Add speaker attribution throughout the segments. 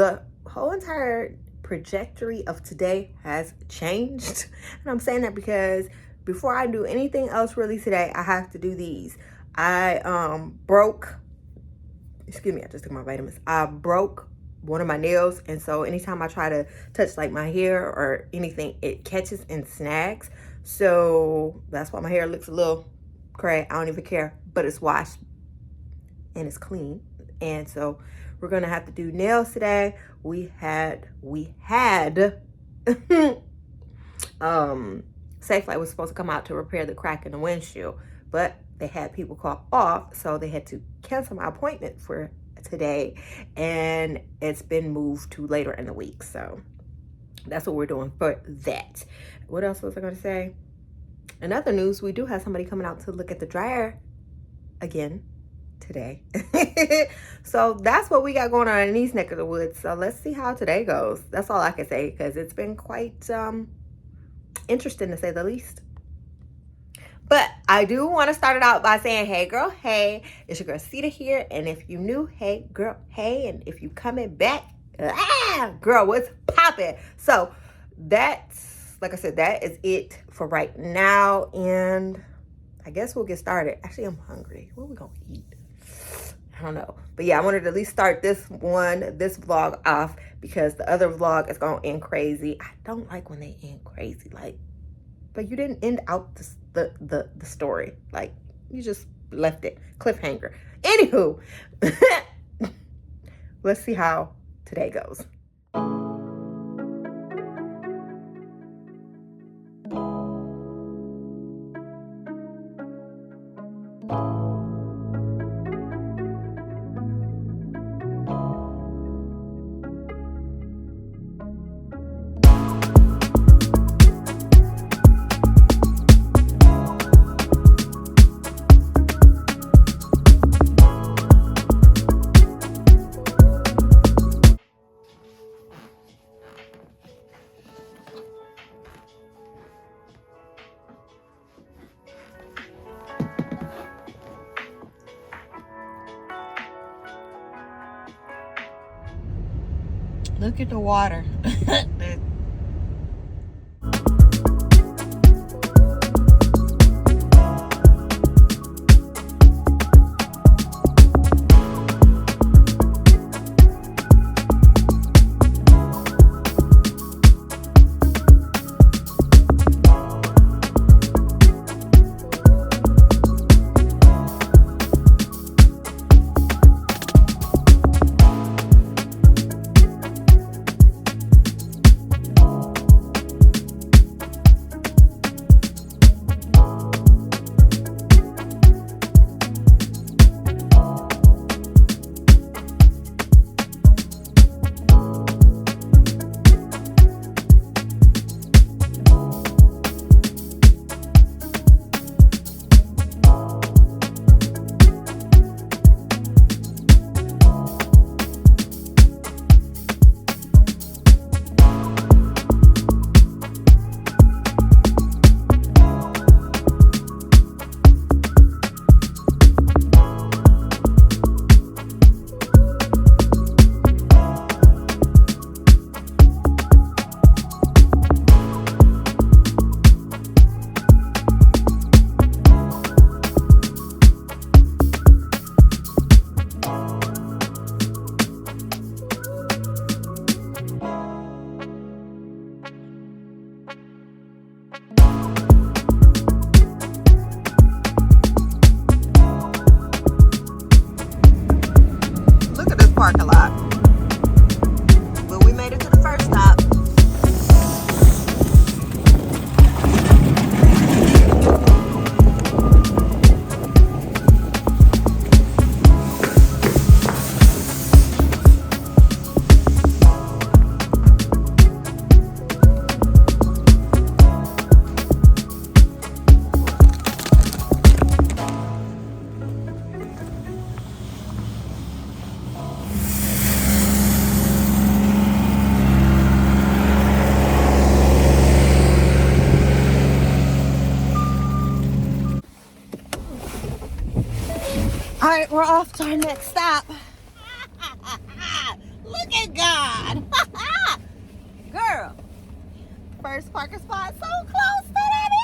Speaker 1: the whole entire trajectory of today has changed. And I'm saying that because before I do anything else really today, I have to do these. I broke, excuse me, I just took my vitamins. I broke one of my nails, and so anytime I try to touch like my hair or anything, it catches and snags. So that's why my hair looks a little gray. I don't even care, but it's washed and it's clean. And so we're gonna have to do nails today. We had Safelight was supposed to come out to repair the crack in the windshield, but they had people call off, so they had to cancel my appointment for today, and it's been moved to later in the week. So that's what we're doing for that. What else was I going to say? In other news, we do have somebody coming out to look at the dryer again today. So that's what we got going on in these neck of the woods. So let's see how today goes. That's all I can say, because it's been quite interesting to say the least. But I do want to start it out by saying, hey girl, hey, it's your girl Cita here. And if you new, hey girl, hey. And if you coming back, girl, what's popping? So that's, like I said, that is it for right now. And I guess we'll get started. Actually, I'm hungry. What are we going to eat? I don't know. But yeah, I wanted to at least start this vlog off, because the other vlog is going to end crazy. I don't like when they end crazy. Like, but you didn't end out the story. Like, you just left it cliffhanger. Anywho, let's see how today goes. Look at the water. Parking lot, but we made it to the first stop. All right, we're off to our next stop. Look at God. first parking spot so close to the building.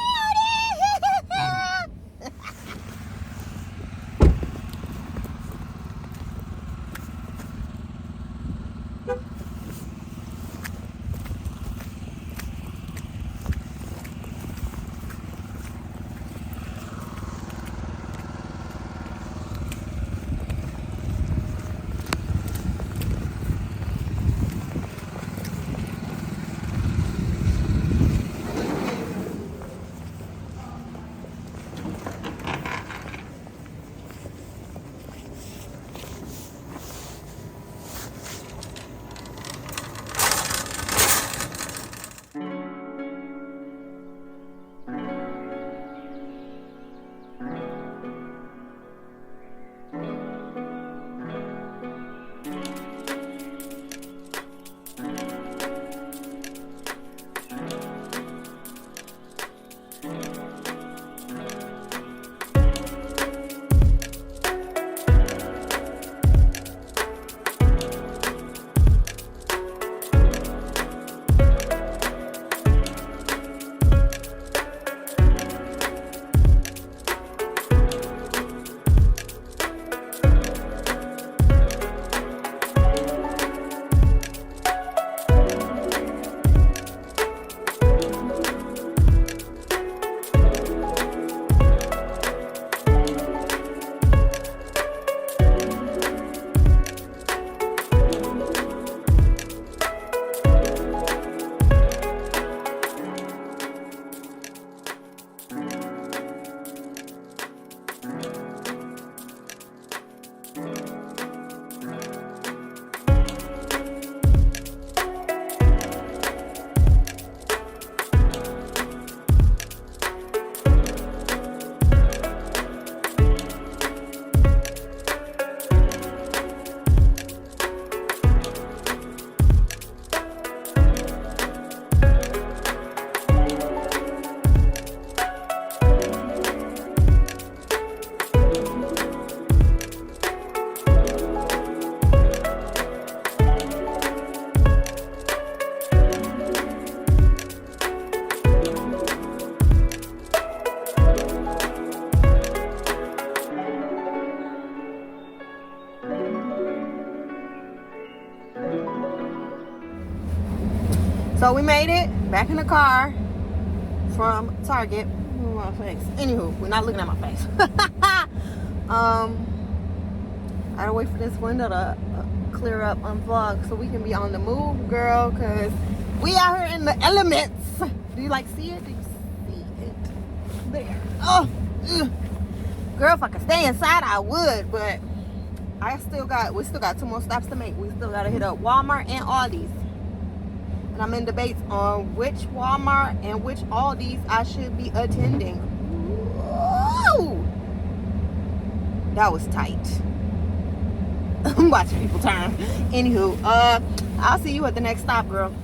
Speaker 1: So we made it back in the car from Target. My face. Anywho, we're not looking at my face. I gotta wait for this window to clear up, unvlog, so we can be on the move, girl, because we out here in the elements. Do you like see it? Do you see it? There. Oh, girl, if I could stay inside, I would, but we still got 2 more stops to make. We still gotta hit up Walmart and Aldi's. And I'm in debates on which Walmart and which Aldi's I should be attending. Whoa! That was tight. I'm watching people turn. Anywho, I'll see you at the next stop, girl.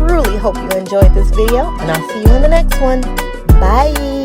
Speaker 2: truly hope you enjoyed this video, and I'll see you in the next one. Bye.